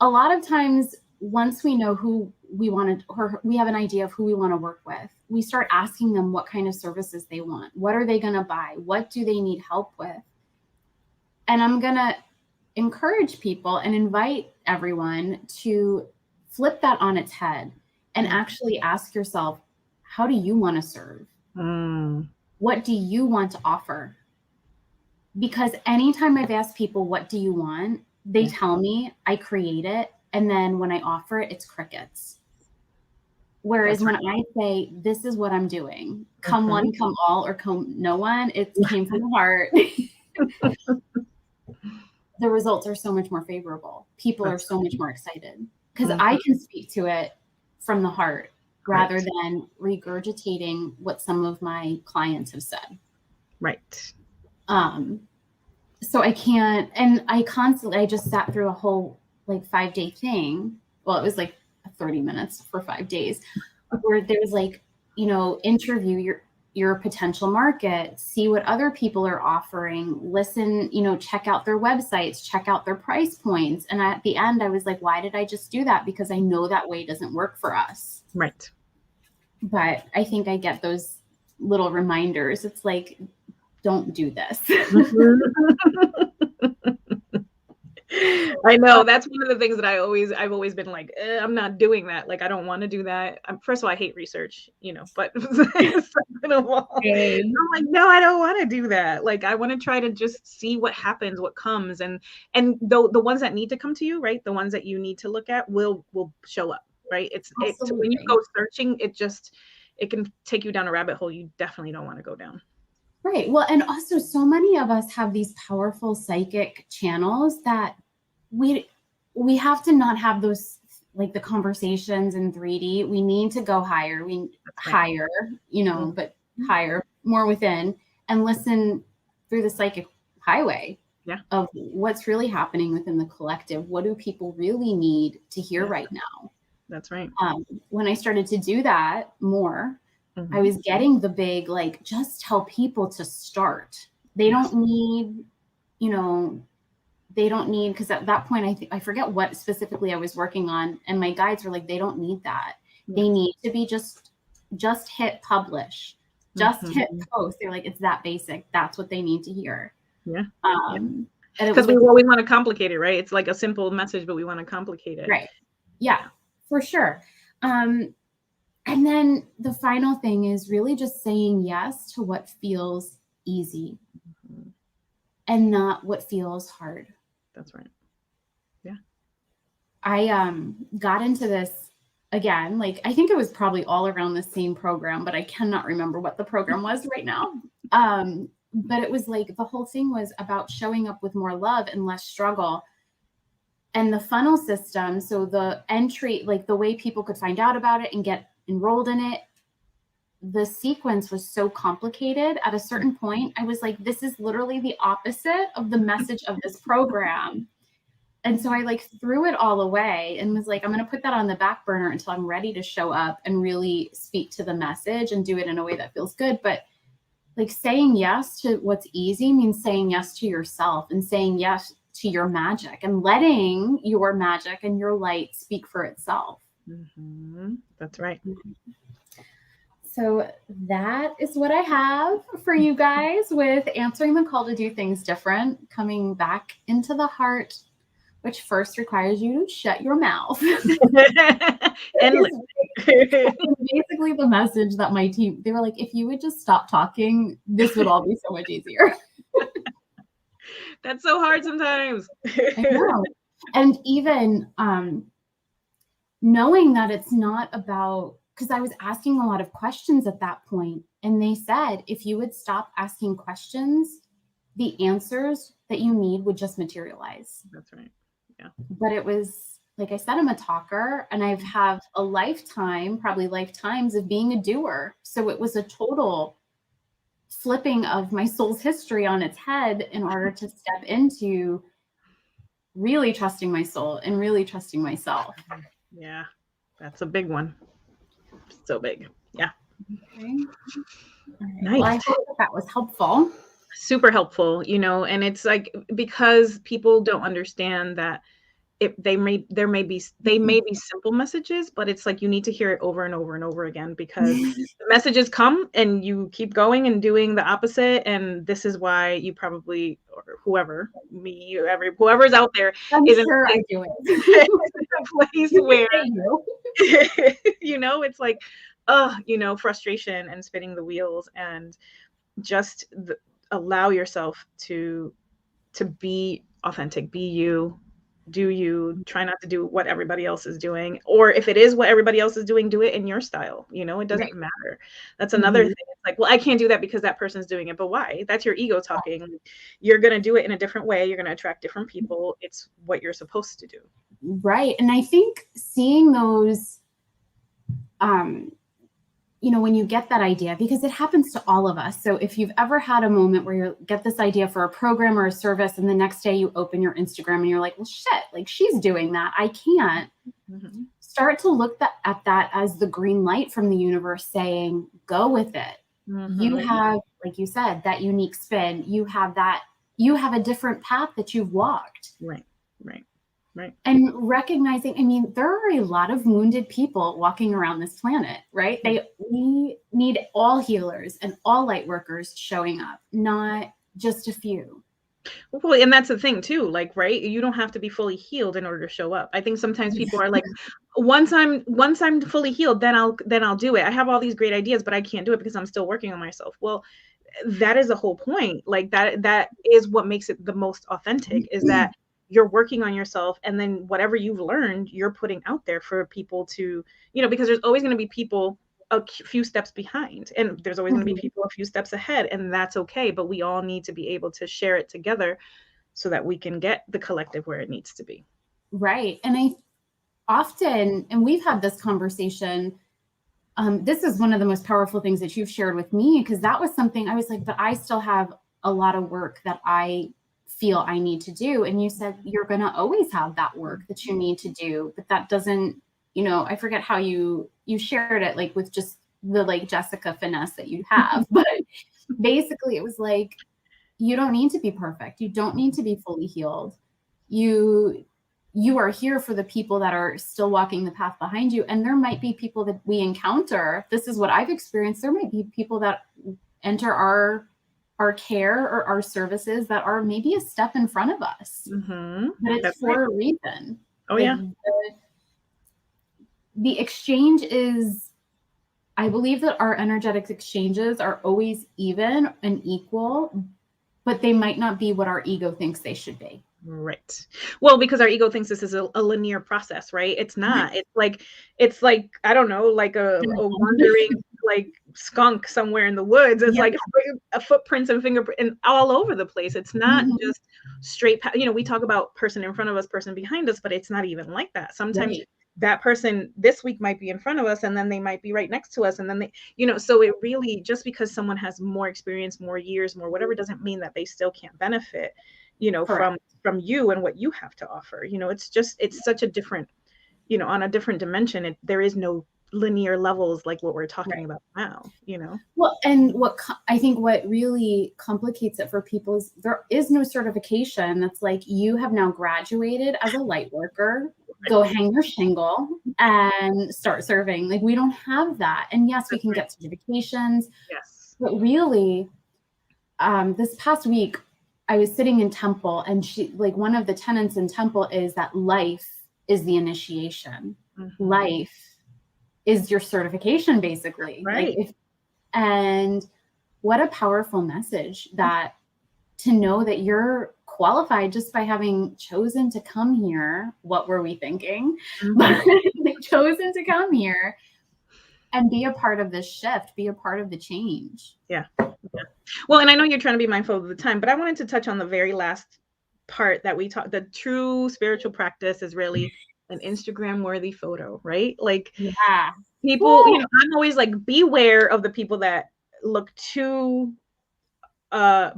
a lot of times once we know who we want to, or we have an idea of who we want to work with, we start asking them what kind of services they want. What are they going to buy? What do they need help with? And I'm going to encourage people and invite everyone to flip that on its head and actually ask yourself, how do you want to serve? What do you want to offer? Because anytime I've asked people, what do you want? They tell me, I create it. And then when I offer it, it's crickets. Whereas when I say, this is what I'm doing, come one, come all, or come no one, it came from the heart. The results are so much more favorable. People are so much more excited because I can speak to it from the heart rather than regurgitating what some of my clients have said.
Right.
So I can't, and I just sat through a whole like 5-day thing. Well, it was like 30 minutes for 5 days where there's like, interview your potential market, see what other people are offering, listen, check out their websites, check out their price points. And at the end, I was like, why did I just do that? Because I know that way doesn't work for us.
Right.
But I think I get those little reminders. It's like, don't do this.
I know that's one of the things that I've always been like, I'm not doing that. Like, I don't want to do that. First of all, I hate research, but second of all, I'm like, no, I don't want to do that. Like, I want to try to just see what happens, what comes. And the ones that need to come to you, right? The ones that you need to look at will show up, right? It's when you go searching, it can take you down a rabbit hole you definitely don't want to go down.
Right. Well, and also so many of us have these powerful psychic channels that we have to not have those, like the conversations in 3D. We need to go higher. But higher, more within, and listen through the psychic highway
Yeah.
of what's really happening within the collective. What do people really need to hear right now?
That's right.
When I started to do that more,
Mm-hmm.
I was getting the big, like, just tell people to start. They don't need, they don't need, because at that point, I forget what specifically I was working on. And my guides were like, they don't need that. They need to be just hit publish, just hit post. They're like, it's that basic. That's what they need to hear.
Yeah.
Because
we always want to complicate it, right? It's like a simple message, but we want to complicate it.
Right. Yeah, for sure. And then the final thing is really just saying yes to what feels easy and not what feels hard.
That's right. Yeah.
I got into this again, like, I think it was probably all around the same program, but I cannot remember what the program was right now. But it was like the whole thing was about showing up with more love and less struggle. And the funnel system, so the entry, like the way people could find out about it and get enrolled in it, the sequence was so complicated. At a certain point, I was like, this is literally the opposite of the message of this program. And so I like threw it all away and was like, I'm going to put that on the back burner until I'm ready to show up and really speak to the message and do it in a way that feels good. But like saying yes to what's easy means saying yes to yourself and saying yes to your magic and letting your magic and your light speak for itself.
That's right.
So that is what I have for you guys with answering the call to do things different, coming back into the heart, which first requires you to shut your mouth.
And
basically the message that my team, they were like, if you would just stop talking, this would all be so much easier.
That's so hard sometimes.
I know. And even knowing that it's not about, because I was asking a lot of questions at that point, and they said, if you would stop asking questions, the answers that you need would just materialize.
That's right. Yeah.
But it was, like I said, I'm a talker, and I've had a lifetime, probably lifetimes of being a doer. So it was a total flipping of my soul's history on its head in order to step into really trusting my soul and really trusting myself.
Yeah, that's a big one. So big. Yeah.
Okay. Right.
Nice.
Well, I hope that was helpful.
Super helpful, and it's like, because people don't understand that they may be simple messages, but it's like you need to hear it over and over and over again, because the messages come and you keep going and doing the opposite. And this is why you probably, or whoever, me, whoever's out there,
I'm
is
sure I do it.
a place where it's like, frustration and spinning the wheels, and just allow yourself to be authentic, be you, do you, try not to do what everybody else is doing, or if it is what everybody else is doing, do it in your style. It doesn't matter. That's another thing. It's like, well, I can't do that because that person's doing it. But why? That's your ego talking. You're going to do it in a different way. You're going to attract different people. It's what you're supposed to do.
Right. And I think seeing those, when you get that idea, because it happens to all of us. So if you've ever had a moment where you get this idea for a program or a service, and the next day you open your Instagram and you're like, well, shit, like she's doing that, I can't. Start to look at that as the green light from the universe saying, go with it. You have, like you said, that unique spin. You have a different path that you've walked.
Right.
And recognizing, there are a lot of wounded people walking around this planet, right? We need all healers and all light workers showing up, not just a few.
Well, and that's the thing too, like, right? You don't have to be fully healed in order to show up. I think sometimes people are like, once I'm fully healed, then I'll do it. I have all these great ideas, but I can't do it because I'm still working on myself. Well, that is the whole point. Like that is what makes it the most authentic, is that you're working on yourself, and then whatever you've learned, you're putting out there for people to, because there's always going to be people a few steps behind, and there's always going to be people a few steps ahead, and that's okay. But we all need to be able to share it together so that we can get the collective where it needs to be.
Right. And I often, and we've had this conversation, this is one of the most powerful things that you've shared with me, because that was something I was like, but I still have a lot of work that I feel I need to do. And you said you're going to always have that work that you need to do, but that doesn't, you know, I forget how you shared it, like with just the like Jessica finesse that you have, but basically it was like, you don't need to be perfect. You don't need to be fully healed. You are here for the people that are still walking the path behind you. And there might be people that we encounter. This is what I've experienced. There might be people that enter our care or our services that are maybe a step in front of us, but it's
That's
for
right.
a reason.
Oh,
like
yeah.
The exchange is, I believe that our energetic exchanges are always even and equal, but they might not be what our ego thinks they should be.
Right. Well, because our ego thinks this is a linear process, right? It's not. It's like I don't know, like a wandering like skunk somewhere in the woods. It's like a footprints and fingerprint and all over the place. It's not just straight. You know, we talk about person in front of us, person behind us, but it's not even like that. Sometimes that person this week might be in front of us, and then they might be right next to us, and then they, you know. So it really, just because someone has more experience, more years, more whatever, doesn't mean that they still can't benefit, you know, from you and what you have to offer. You know, it's such a different, you know, on a different dimension. There is no linear levels like what we're talking about now, you know.
Well, and I think what really complicates it for people is there is no certification that's like, you have now graduated as a light worker, go hang your shingle and start serving. Like, we don't have that. And yes, we can get certifications.
Yes.
But really, this past week, I was sitting in temple, and like, one of the tenets in temple is that life is the initiation. Life is your certification, basically.
Right.
Like, and what a powerful message, that to know that you're qualified just by having chosen to come here. What were we thinking? But like, chosen to come here and be a part of this shift, be a part of the change.
Yeah. Well, and I know you're trying to be mindful of the time, but I wanted to touch on the very last part that we talked. The true spiritual practice is really an Instagram worthy photo, right? Like, people, you know, I'm always like, beware of the people that look too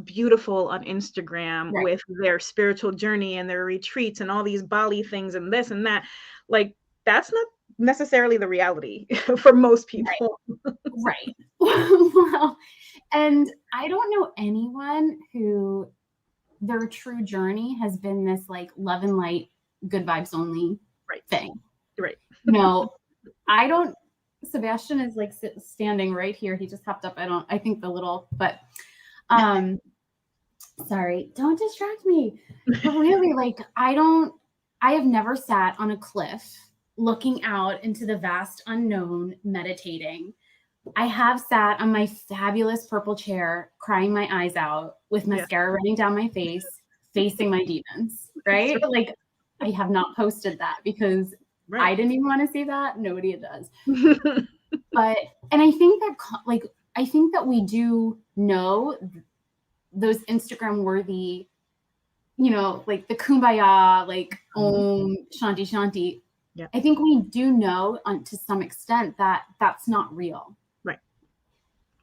beautiful on Instagram with their spiritual journey and their retreats and all these Bali things and this and that. Like, that's not necessarily the reality for most people.
Right. Well, and I don't know anyone who their true journey has been this like love and light, good vibes only thing.
Right.
No, I don't. Sebastian is like standing right here. He just hopped up. I think the little, but sorry, don't distract me. But really, like, I have never sat on a cliff looking out into the vast unknown meditating. I have sat on my fabulous purple chair, crying my eyes out with mascara running down my face, facing my demons, right? Like, I have not posted that because I didn't even want to see that. Nobody does. But, and I think that we do know those Instagram worthy, you know, like the kumbaya, like Om Shanti Shanti. Yeah. I think we do know to some extent that that's not real.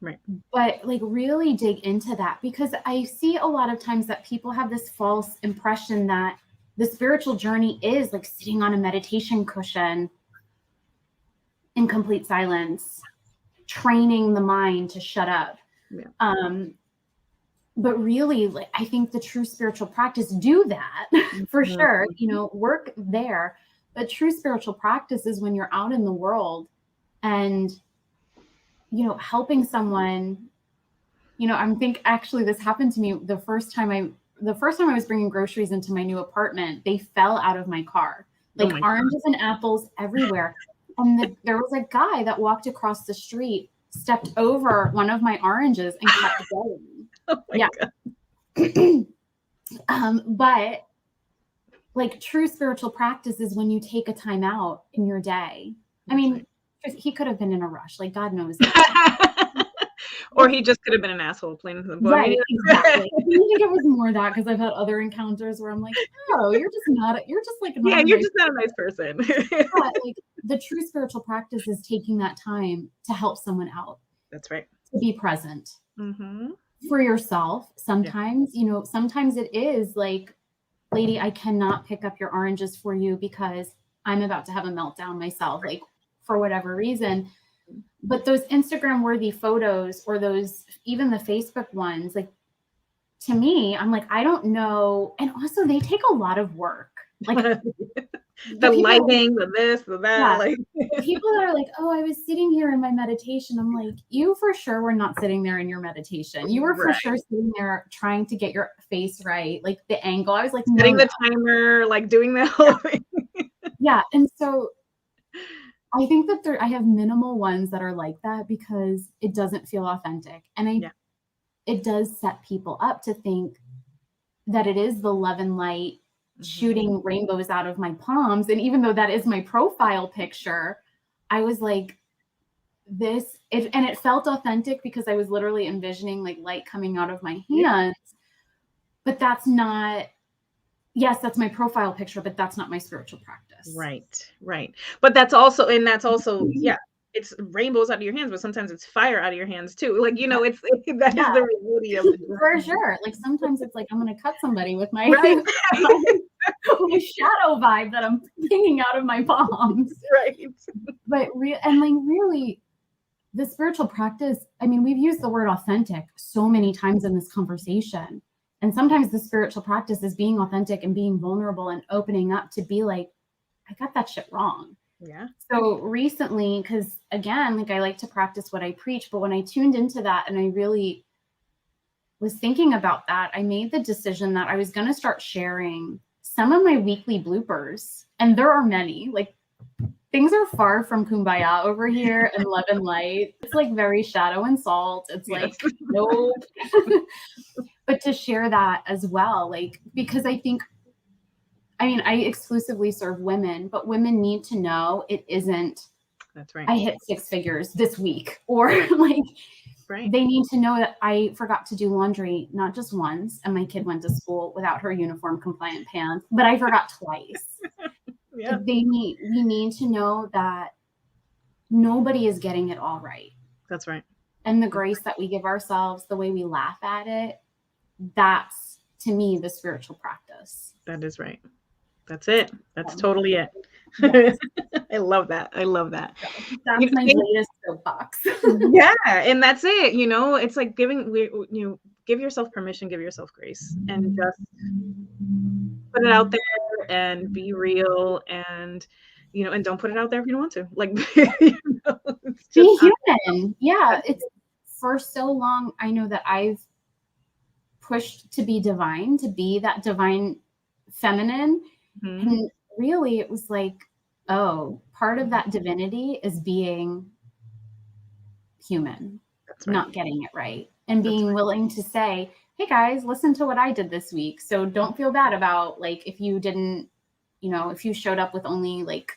Right.
But like, really dig into that, because I see a lot of times that people have this false impression that the spiritual journey is like sitting on a meditation cushion in complete silence, training the mind to shut up. Yeah. But really, like, I think the true spiritual practice do that for sure, you know, work there. But true spiritual practice is when you're out in the world and, you know, helping someone. You know, actually this happened to me the first time I was bringing groceries into my new apartment. They fell out of my car, like oranges and apples everywhere. And there was a guy that walked across the street, stepped over one of my oranges and kept going. But like, true spiritual practice is when you take a time out in your day. I mean, he could have been in a rush, like, God knows that.
Or he just could have been an asshole, plain and simple.
Right, exactly. I think it was more that, because I've had other encounters where I'm like, oh, you're just like
you're just not a nice person.
But like, the true spiritual practice is taking that time to help someone out.
That's right.
To be present for yourself. Sometimes, sometimes it is like, lady, I cannot pick up your oranges for you because I'm about to have a meltdown myself, like for whatever reason. But those Instagram worthy photos, or those, even the Facebook ones, like, to me, I'm like, I don't know. And also they take a lot of work. Like
the lighting, the this, the that.
Yeah.
Like
The people that are like, oh, I was sitting here in my meditation. I'm like, you for sure were not sitting there in your meditation. You were for sure sitting there trying to get your face right, like the angle. I was like,
setting the timer, like doing the whole thing.
Yeah. And so I think that I have minimal ones that are like that because it doesn't feel authentic. And it does set people up to think that it is the love and light shooting rainbows out of my palms. And even though that is my profile picture, I was like, and it felt authentic because I was literally envisioning like light coming out of my hands. But that's not, yes, that's my profile picture, but that's not my spiritual practice.
Right. But that's also, it's rainbows out of your hands, but sometimes it's fire out of your hands too. Like, that is the reality of it.
For sure. Like sometimes it's like, I'm going to cut somebody with my, my shadow vibe that I'm pinging out of my palms.
Right.
But really, the spiritual practice, I mean, we've used the word authentic so many times in this conversation. And sometimes the spiritual practice is being authentic and being vulnerable and opening up to be like, I got that shit wrong.
Yeah.
So recently, because again, like I like to practice what I preach, but when I tuned into that and I really was thinking about that, I made the decision that I was going to start sharing some of my weekly bloopers. And there are many, like things are far from kumbaya over here and love and light. It's like very shadow and salt. It's like, nope. But to share that as well, like, because I exclusively serve women, but women need to know it isn't,
that's right,
I hit 6 figures this week, or like, they need to know that I forgot to do laundry, not just once, and my kid went to school without her uniform compliant pants, but I forgot twice. We need to know that nobody is getting it all right.
That's right.
And the grace that we give ourselves, the way we laugh at it, that's, to me, the spiritual practice.
That is right. That's it. That's totally it. Yes. I love that.
That's my latest soapbox.
Yeah. And that's it. It's like give yourself permission, give yourself grace, and just put it out there and be real, and and don't put it out there if you don't want to. Like,
be human. Yeah. It's for so long. I know that I've pushed to be divine, to be that divine feminine. And really it was like, oh, part of that divinity is being human, not getting it right, and being willing to say, hey guys, listen to what I did this week. So don't feel bad about like, if you didn't, if you showed up with only like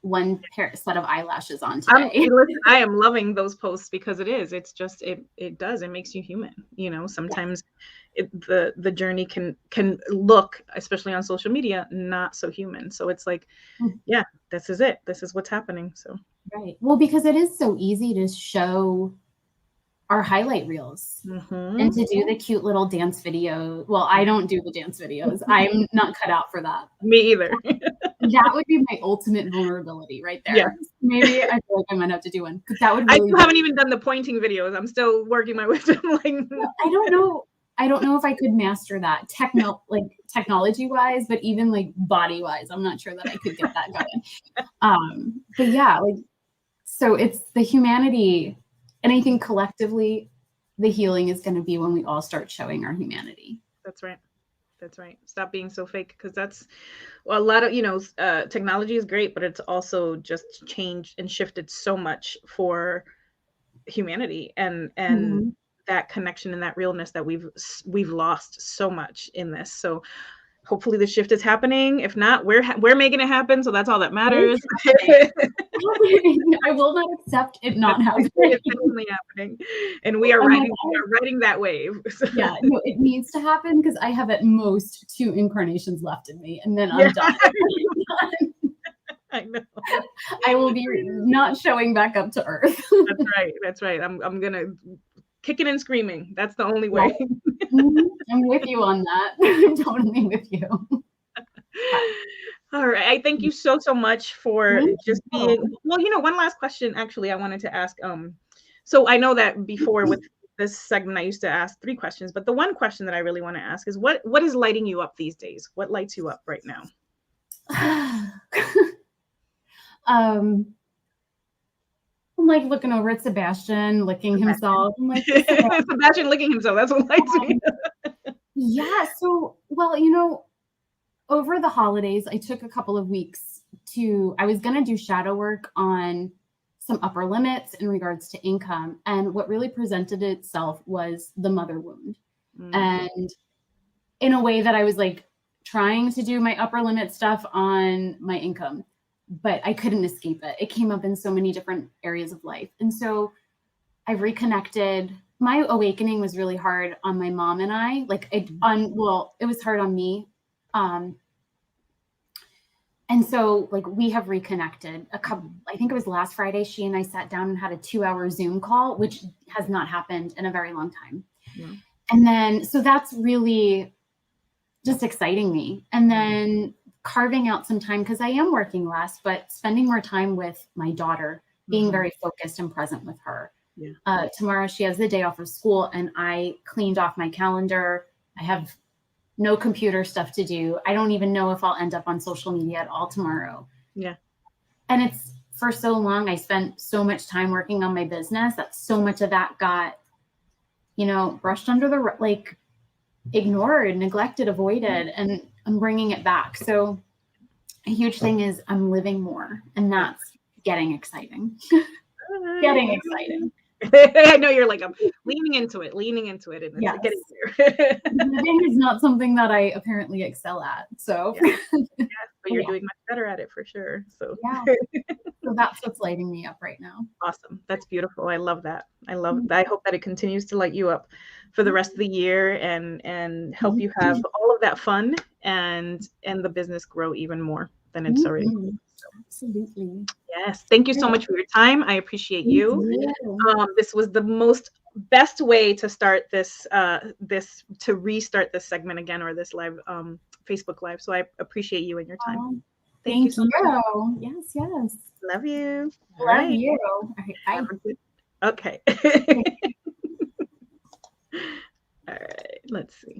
one set of eyelashes on today.
I am loving those posts because it's just, it makes you human. Sometimes the journey can look, especially on social media, not so human. So it's like, this is it. This is what's happening. So.
Right. Well, because it is so easy to show our highlight reels and to do the cute little dance video. Well, I don't do the dance videos. I'm not cut out for that.
Me either.
That would be my ultimate vulnerability right there. Yeah. Maybe I feel like I might have to do one. But that would
really I haven't even done the pointing videos. I'm still working my wisdom.
I don't know. I don't know if I could master that technology wise, but even like body wise, I'm not sure that I could get that going. But yeah, like, so it's the humanity. And I think collectively, the healing is going to be when we all start showing our humanity.
That's right. Stop being so fake, because that's a lot of, technology is great, but it's also just changed and shifted so much for humanity and that connection and that realness that we've lost so much in this. So hopefully the shift is happening. If not, we're making it happen. So that's all that matters.
I will not accept it not happening.
It's definitely happening. And we are riding that wave. So.
Yeah, no, it needs to happen because I have at most 2 incarnations left in me, and then I'm done.
I know.
I will be not showing back up to Earth.
That's right. I'm gonna kicking and screaming. That's the only way.
I'm with you on that. I'm totally with you.
All right. I thank you so much for
Thank
just
you.
being, well, one last question actually I wanted to ask. So I know that before with this segment I used to ask 3 questions, but the one question that I really want to ask is what is lighting you up these days? What lights you up right now?
I'm like looking over at Sebastian, licking himself. I'm like,
Sebastian licking himself. That's what lights me up.
Yeah. So, well, over the holidays, I took a couple of weeks I was going to do shadow work on some upper limits in regards to income. And what really presented itself was the mother wound. And in a way that I was like trying to do my upper limit stuff on my income, but I couldn't escape it. It came up in so many different areas of life. And so I've reconnected. My awakening was really hard on my mom and I, it was hard on me. And so like we have reconnected I think it was last Friday, she and I sat down and had a 2-hour Zoom call, which has not happened in a very long time. Yeah. And then, so that's really just exciting me. And then carving out some time, because I am working less, but spending more time with my daughter, being very focused and present with her. Yeah. Tomorrow she has the day off of school and I cleaned off my calendar. I have no computer stuff to do. I don't even know if I'll end up on social media at all tomorrow. Yeah. And it's for so long, I spent so much time working on my business that so much of that got, brushed under the, ignored, neglected, avoided, and I'm bringing it back. So a huge thing is I'm living more, and that's getting exciting. Getting exciting.
I know you're like, I'm leaning into it, and it's getting there.
Living is not something that I apparently excel at. So,
yes, but you're doing much better at it for sure. So,
so that's what's lighting me up right now.
Awesome. That's beautiful. I love that. I hope that it continues to light you up for the rest of the year and help you have all of that fun and the business grow even more than it's already.
Absolutely.
Yes. Thank you so much for your time. I appreciate you. This was the best way to start to restart this segment again, or this live Facebook Live. So I appreciate you and your time.
Thank you so much. Yes.
Love you.
Love you. Bye.
Okay. All right. Let's see.